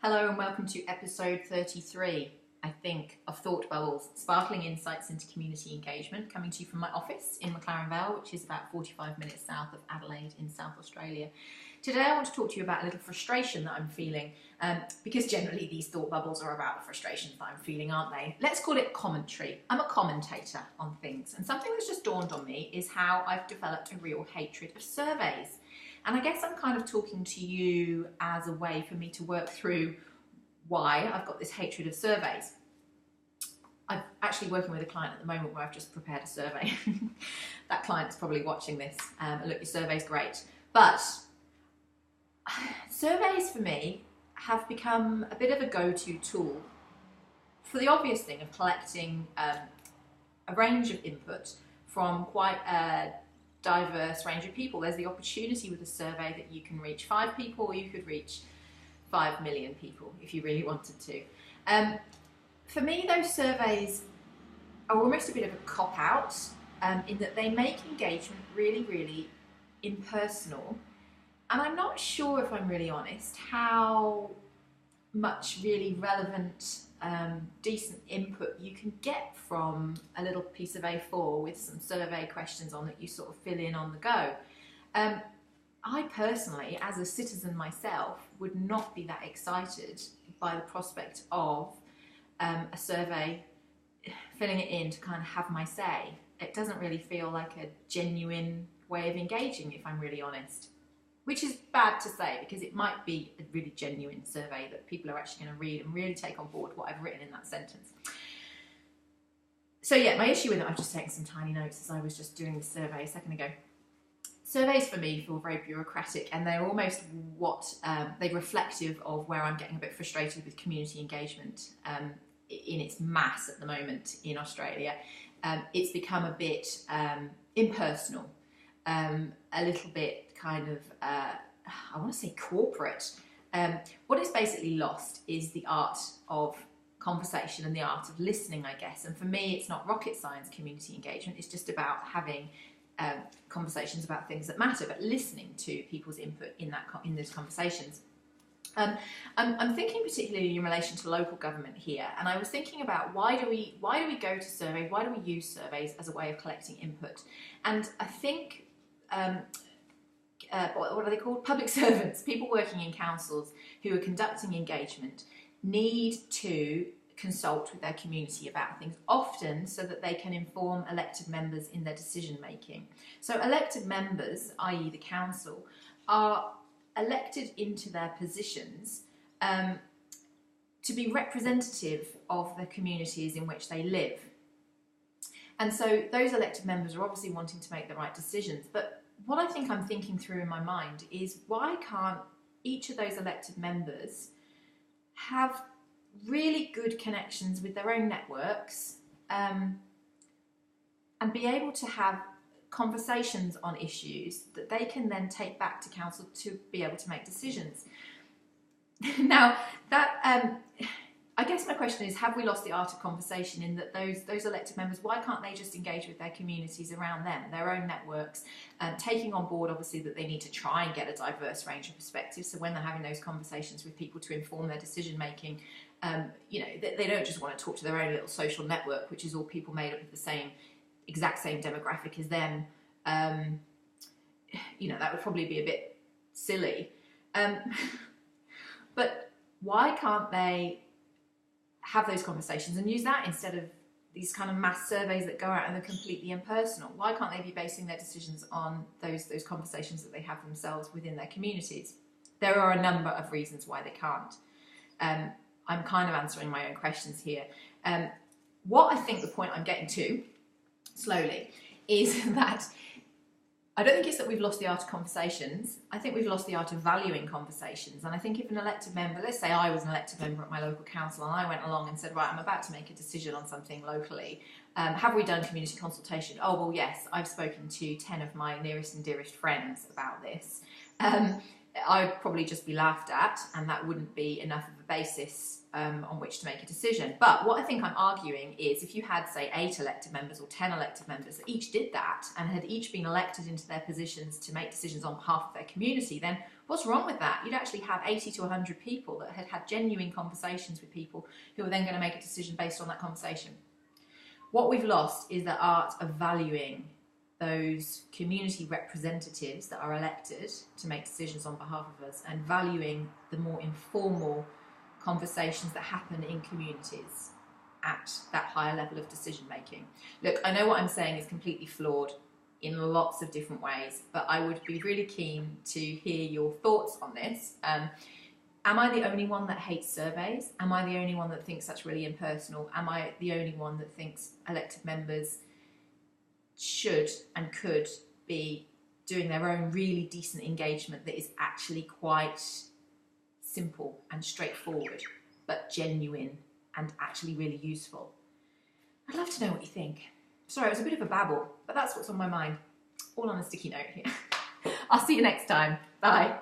Hello and welcome to episode 33, I think, of Thought Bubbles, Sparkling Insights into Community Engagement, coming to you from my office in McLaren Vale, which is about 45 minutes south of Adelaide in South Australia. Today I want to talk to you about a little frustration that I'm feeling, because generally these thought bubbles are about the frustrations that I'm feeling, aren't they? Let's call it commentary. I'm a commentator on things, and something that's just dawned on me is how I've developed a real hatred of surveys. And I guess I'm kind of talking to you as a way for me to work through why I've got this hatred of surveys. I'm actually working with a client at the moment where I've just prepared a survey. That client's probably watching this. Look, your survey's great. But surveys for me have become a bit of a go-to tool for the obvious thing of collecting a range of input from quite a diverse range of people. There's the opportunity with a survey that you can reach 5 people, or you could reach 5 million people if you really wanted to. For me, those surveys are almost a bit of a cop-out in that they make engagement really, really impersonal. And I'm not sure, if I'm really honest, how much really relevant, decent input you can get from a little piece of A4 with some survey questions on that you sort of fill in on the go. I personally, as a citizen myself, would not be that excited by the prospect of a survey, filling it in to kind of have my say. It doesn't really feel like a genuine way of engaging, if I'm really honest. Which is bad to say, because it might be a really genuine survey that people are actually going to read and really take on board what I've written in that sentence. So yeah, my issue with it, I've just taken some tiny notes as I was just doing the survey a second ago. Surveys for me feel very bureaucratic, and they're almost they're reflective of where I'm getting a bit frustrated with community engagement in its mass at the moment in Australia. It's become a bit impersonal, a little bit kind of, I want to say corporate. What it's basically lost is the art of conversation and the art of listening, I guess. And for me, it's not rocket science community engagement. It's just about having conversations about things that matter, but listening to people's input in those conversations. I'm thinking particularly in relation to local government here, and I was thinking about why do we go to surveys? Why do we use surveys as a way of collecting input? And I think what are they called? Public servants, people working in councils who are conducting engagement, need to consult with their community about things, often so that they can inform elected members in their decision making. So elected members, i.e. the council, are elected into their positions to be representative of the communities in which they live. And so those elected members are obviously wanting to make the right decisions, but what I think I'm thinking through in my mind is, why can't each of those elected members have really good connections with their own networks and be able to have conversations on issues that they can then take back to council to be able to make decisions? Now, that I guess my question is, have we lost the art of conversation in that those elected members, why can't they just engage with their communities around them, their own networks, taking on board obviously that they need to try and get a diverse range of perspectives, so when they're having those conversations with people to inform their decision making, they don't just want to talk to their own little social network, which is all people made up of the exact same demographic as them. That would probably be a bit silly. But why can't they have those conversations and use that instead of these kind of mass surveys that go out and are completely impersonal? Why can't they be basing their decisions on those conversations that they have themselves within their communities? There are a number of reasons why they can't. I'm kind of answering my own questions here. What I think the point I'm getting to, slowly, is that I don't think it's that we've lost the art of conversations. I think we've lost the art of valuing conversations. And I think if an elected member, let's say I was an elected member at my local council and I went along and said, right, I'm about to make a decision on something locally. Have we done community consultation? Oh, well, yes, I've spoken to 10 of my nearest and dearest friends about this. I'd probably just be laughed at, and that wouldn't be enough of a basis on which to make a decision. But what I think I'm arguing is if you had, say, 8 elected members or 10 elected members that each did that and had each been elected into their positions to make decisions on behalf of their community, then what's wrong with that? You'd actually have 80 to 100 people that had had genuine conversations with people who were then going to make a decision based on that conversation. What we've lost is the art of valuing those community representatives that are elected to make decisions on behalf of us, and valuing the more informal conversations that happen in communities at that higher level of decision making. Look, I know what I'm saying is completely flawed in lots of different ways, but I would be really keen to hear your thoughts on this. Am I the only one that hates surveys? Am I the only one that thinks that's really impersonal? Am I the only one that thinks elected members should and could be doing their own really decent engagement that is actually quite simple and straightforward, but genuine and actually really useful? I'd love to know what you think. Sorry, it was a bit of a babble, but that's what's on my mind. All on a sticky note here. I'll see you next time. Bye.